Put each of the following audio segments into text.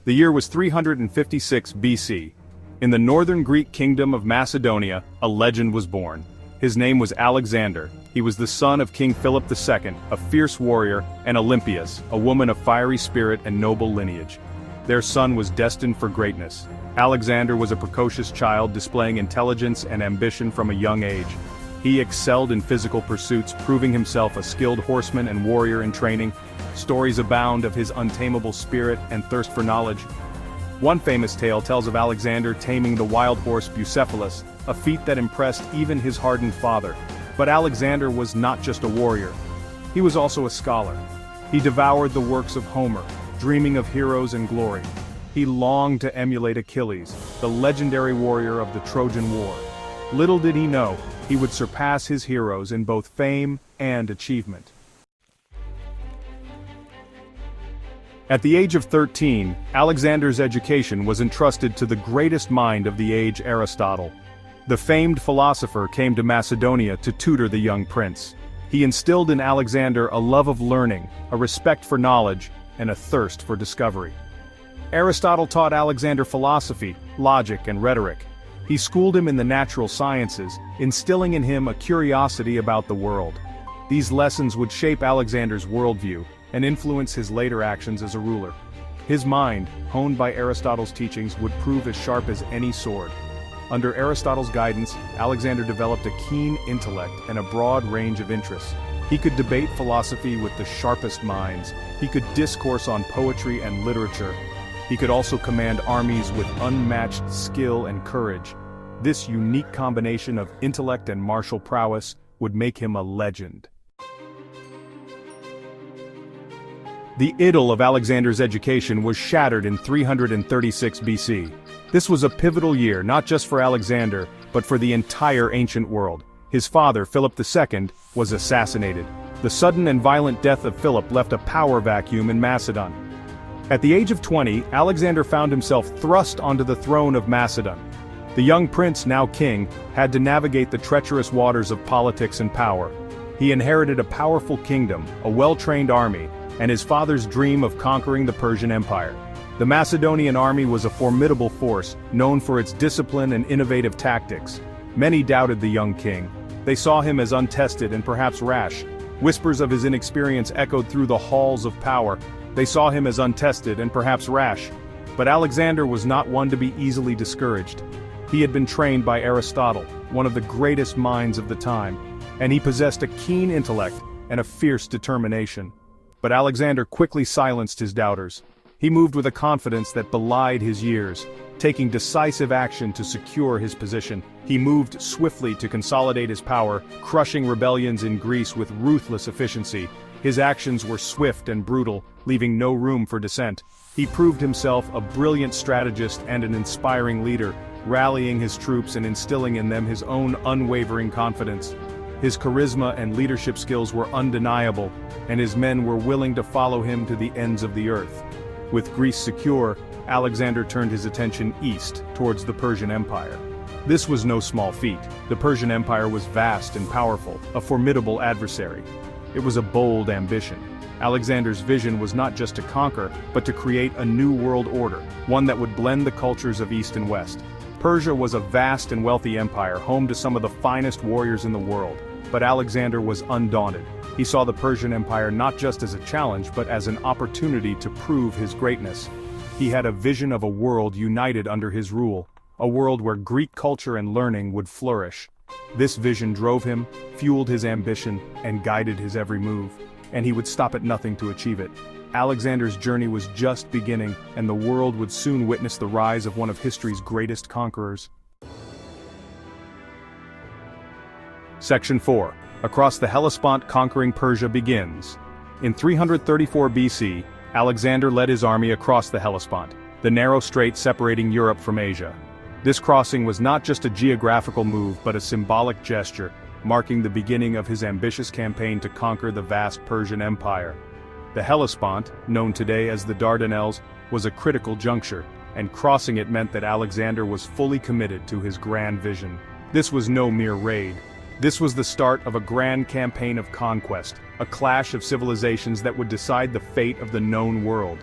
The year was 356 BC. In the northern Greek kingdom of Macedonia, a legend was born. His name was Alexander. He was the son of King Philip II, a fierce warrior, and Olympias, a woman of fiery spirit and noble lineage. Their son was destined for greatness. Alexander was a precocious child displaying intelligence and ambition from a young age. He excelled in physical pursuits, proving himself a skilled horseman and warrior in training. Stories abound of his untamable spirit and thirst for knowledge. One famous tale tells of Alexander taming the wild horse Bucephalus, a feat that impressed even his hardened father. But Alexander was not just a warrior. He was also a scholar. He devoured the works of Homer, dreaming of heroes and glory. He longed to emulate Achilles, the legendary warrior of the Trojan War. Little did he know, he would surpass his heroes in both fame and achievement. At the age of 13, Alexander's education was entrusted to the greatest mind of the age, Aristotle. The famed philosopher came to Macedonia to tutor the young prince. He instilled in Alexander a love of learning, a respect for knowledge, and a thirst for discovery. Aristotle taught Alexander philosophy, logic, and rhetoric. He schooled him in the natural sciences, instilling in him a curiosity about the world. These lessons would shape Alexander's worldview and influence his later actions as a ruler. His mind, honed by Aristotle's teachings, would prove as sharp as any sword. Under Aristotle's guidance, Alexander developed a keen intellect and a broad range of interests. He could debate philosophy with the sharpest minds. He could discourse on poetry and literature. He could also command armies with unmatched skill and courage. This unique combination of intellect and martial prowess would make him a legend. The idyll of Alexander's education was shattered in 336 BC. This was a pivotal year not just for Alexander, but for the entire ancient world. His father, Philip II, was assassinated. The sudden and violent death of Philip left a power vacuum in Macedon. At the age of 20, Alexander found himself thrust onto the throne of Macedon. The young prince, now king, had to navigate the treacherous waters of politics and power. He inherited a powerful kingdom, a well-trained army, and his father's dream of conquering the Persian Empire. The Macedonian army was a formidable force, known for its discipline and innovative tactics. Many doubted the young king. They saw him as untested and perhaps rash. Whispers of his inexperience echoed through the halls of power. They saw him as untested and perhaps rash. But Alexander was not one to be easily discouraged. He had been trained by Aristotle, one of the greatest minds of the time, and he possessed a keen intellect and a fierce determination. But Alexander quickly silenced his doubters. He moved with a confidence that belied his years, taking decisive action to secure his position. He moved swiftly to consolidate his power, crushing rebellions in Greece with ruthless efficiency. His actions were swift and brutal, leaving no room for dissent. He proved himself a brilliant strategist and an inspiring leader, rallying his troops and instilling in them his own unwavering confidence. His charisma and leadership skills were undeniable, and his men were willing to follow him to the ends of the earth. With Greece secure, Alexander turned his attention east, towards the Persian Empire. This was no small feat. The Persian Empire was vast and powerful, a formidable adversary. It was a bold ambition. Alexander's vision was not just to conquer, but to create a new world order, one that would blend the cultures of East and West. Persia was a vast and wealthy empire, home to some of the finest warriors in the world. But Alexander was undaunted. He saw the Persian Empire not just as a challenge, but as an opportunity to prove his greatness. He had a vision of a world united under his rule, a world where Greek culture and learning would flourish. This vision drove him, fueled his ambition, and guided his every move. And he would stop at nothing to achieve it. Alexander's journey was just beginning, and the world would soon witness the rise of one of history's greatest conquerors. Section 4. Across the Hellespont, conquering Persia begins. In 334 BC, Alexander led his army across the Hellespont, the narrow strait separating Europe from Asia. This crossing was not just a geographical move but a symbolic gesture, marking the beginning of his ambitious campaign to conquer the vast Persian Empire. The Hellespont, known today as the Dardanelles, was a critical juncture, and crossing it meant that Alexander was fully committed to his grand vision. This was no mere raid. This was the start of a grand campaign of conquest, a clash of civilizations that would decide the fate of the known world.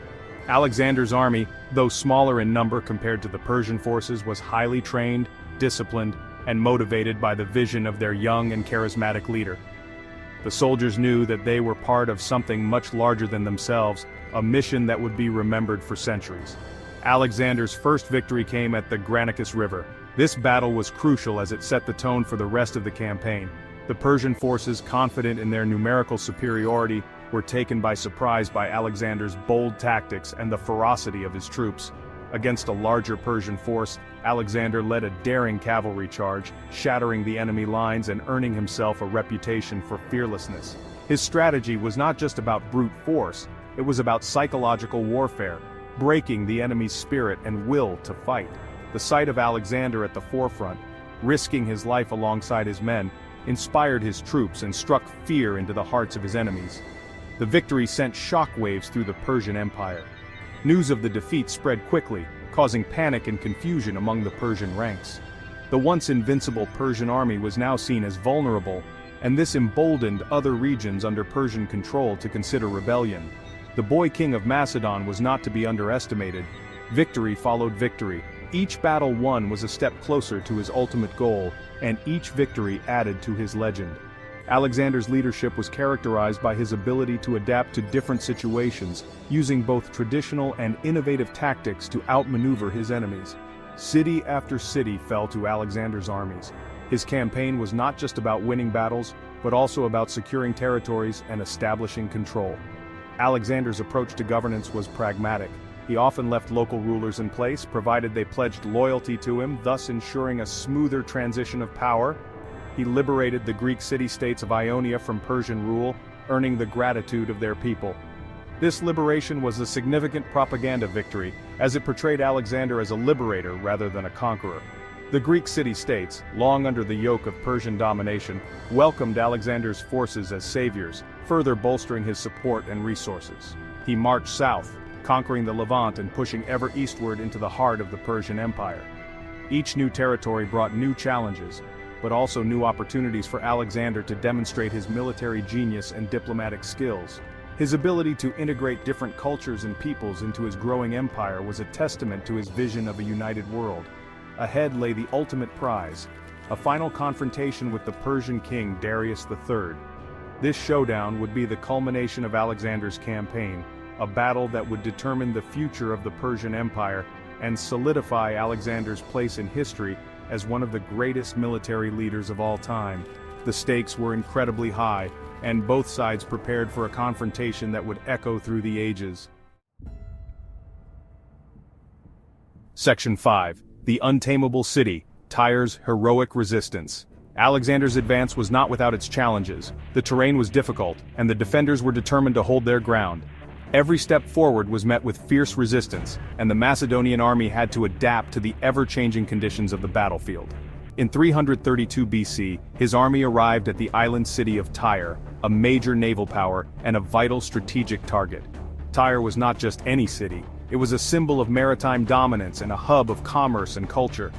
Alexander's army, though smaller in number compared to the Persian forces, was highly trained, disciplined, and motivated by the vision of their young and charismatic leader. The soldiers knew that they were part of something much larger than themselves, a mission that would be remembered for centuries. Alexander's first victory came at the Granicus River. This battle was crucial as it set the tone for the rest of the campaign. The Persian forces, confident in their numerical superiority, were taken by surprise by Alexander's bold tactics and the ferocity of his troops. Against a larger Persian force, Alexander led a daring cavalry charge, shattering the enemy lines and earning himself a reputation for fearlessness. His strategy was not just about brute force, it was about psychological warfare, breaking the enemy's spirit and will to fight. The sight of Alexander at the forefront, risking his life alongside his men, inspired his troops and struck fear into the hearts of his enemies. The victory sent shockwaves through the Persian Empire. News of the defeat spread quickly, causing panic and confusion among the Persian ranks. The once invincible Persian army was now seen as vulnerable, and this emboldened other regions under Persian control to consider rebellion. The boy king of Macedon was not to be underestimated. Victory followed victory. Each battle won was a step closer to his ultimate goal, and each victory added to his legend. Alexander's leadership was characterized by his ability to adapt to different situations, using both traditional and innovative tactics to outmaneuver his enemies. City after city fell to Alexander's armies. His campaign was not just about winning battles, but also about securing territories and establishing control. Alexander's approach to governance was pragmatic. He often left local rulers in place, provided they pledged loyalty to him, thus ensuring a smoother transition of power. He liberated the Greek city-states of Ionia from Persian rule, earning the gratitude of their people. This liberation was a significant propaganda victory, as it portrayed Alexander as a liberator rather than a conqueror. The Greek city-states, long under the yoke of Persian domination, welcomed Alexander's forces as saviors, further bolstering his support and resources. He marched south, conquering the Levant and pushing ever eastward into the heart of the Persian Empire. Each new territory brought new challenges, but also new opportunities for Alexander to demonstrate his military genius and diplomatic skills. His ability to integrate different cultures and peoples into his growing empire was a testament to his vision of a united world. Ahead lay the ultimate prize, a final confrontation with the Persian king Darius III. This showdown would be the culmination of Alexander's campaign, a battle that would determine the future of the Persian Empire and solidify Alexander's place in history as one of the greatest military leaders of all time. The stakes were incredibly high, and both sides prepared for a confrontation that would echo through the ages. Section 5. The Untamable City, Tyre's Heroic Resistance. Alexander's advance was not without its challenges. The terrain was difficult, and the defenders were determined to hold their ground. Every step forward was met with fierce resistance, and the Macedonian army had to adapt to the ever-changing conditions of the battlefield. In 332 BC, his army arrived at the island city of Tyre, a major naval power and a vital strategic target. Tyre was not just any city, it was a symbol of maritime dominance and a hub of commerce and culture.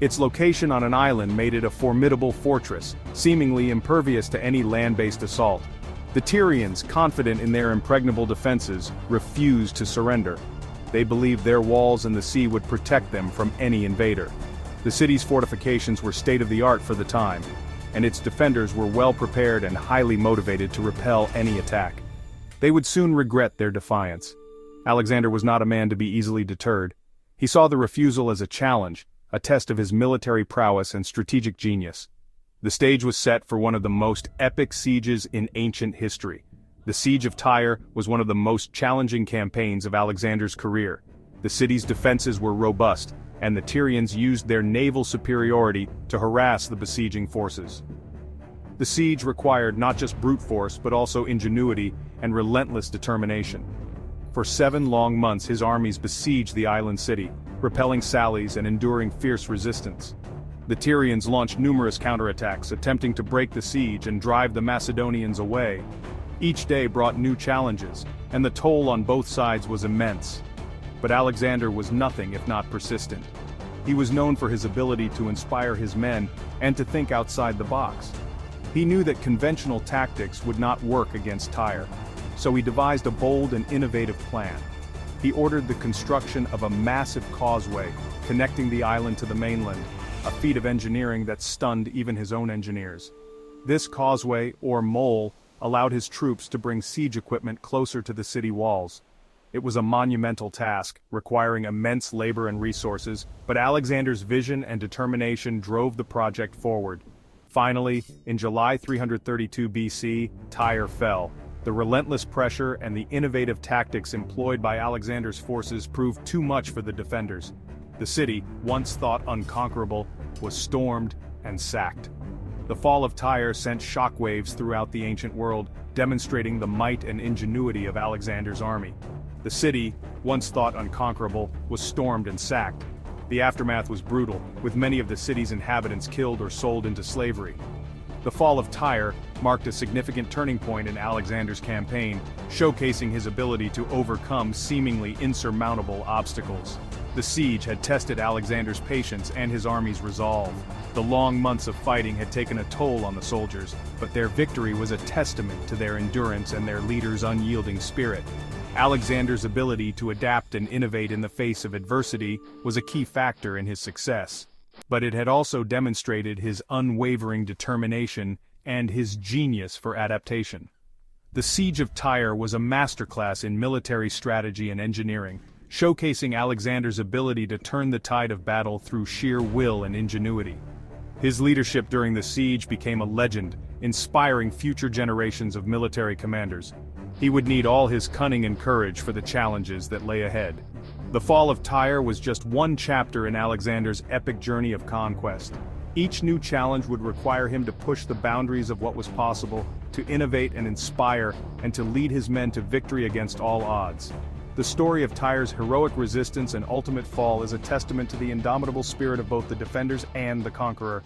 Its location on an island made it a formidable fortress, seemingly impervious to any land-based assault. The Tyrians, confident in their impregnable defenses, refused to surrender. They believed their walls and the sea would protect them from any invader. The city's fortifications were state-of-the-art for the time, and its defenders were well prepared and highly motivated to repel any attack. They would soon regret their defiance. Alexander was not a man to be easily deterred. He saw the refusal as a challenge, a test of his military prowess and strategic genius. The stage was set for one of the most epic sieges in ancient history. The Siege of Tyre was one of the most challenging campaigns of Alexander's career. The city's defenses were robust, and the Tyrians used their naval superiority to harass the besieging forces. The siege required not just brute force but also ingenuity and relentless determination. For 7 long months his armies besieged the island city, repelling sallies and enduring fierce resistance. The Tyrians launched numerous counterattacks, attempting to break the siege and drive the Macedonians away. Each day brought new challenges, and the toll on both sides was immense. But Alexander was nothing if not persistent. He was known for his ability to inspire his men and to think outside the box. He knew that conventional tactics would not work against Tyre, so he devised a bold and innovative plan. he ordered the construction of a massive causeway connecting the island to the mainland, a feat of engineering that stunned even his own engineers. This causeway, or mole, allowed his troops to bring siege equipment closer to the city walls. It was a monumental task, requiring immense labor and resources, but Alexander's vision and determination drove the project forward. Finally, in July 332 BC, Tyre fell. The relentless pressure and the innovative tactics employed by Alexander's forces proved too much for the defenders. The city, once thought unconquerable, was stormed and sacked. The fall of Tyre sent shockwaves throughout the ancient world, demonstrating the might and ingenuity of Alexander's army. The city, once thought unconquerable, was stormed and sacked. The aftermath was brutal, with many of the city's inhabitants killed or sold into slavery. The fall of Tyre marked a significant turning point in Alexander's campaign, showcasing his ability to overcome seemingly insurmountable obstacles. The siege had tested Alexander's patience and his army's resolve. The long months of fighting had taken a toll on the soldiers, but their victory was a testament to their endurance and their leader's unyielding spirit. Alexander's ability to adapt and innovate in the face of adversity was a key factor in his success. But it had also demonstrated his unwavering determination and his genius for adaptation. The Siege of Tyre was a masterclass in military strategy and engineering, showcasing Alexander's ability to turn the tide of battle through sheer will and ingenuity. His leadership during the siege became a legend, inspiring future generations of military commanders. He would need all his cunning and courage for the challenges that lay ahead. The fall of Tyre was just one chapter in Alexander's epic journey of conquest. Each new challenge would require him to push the boundaries of what was possible, to innovate and inspire, and to lead his men to victory against all odds. The story of Tyre's heroic resistance and ultimate fall is a testament to the indomitable spirit of both the defenders and the conqueror.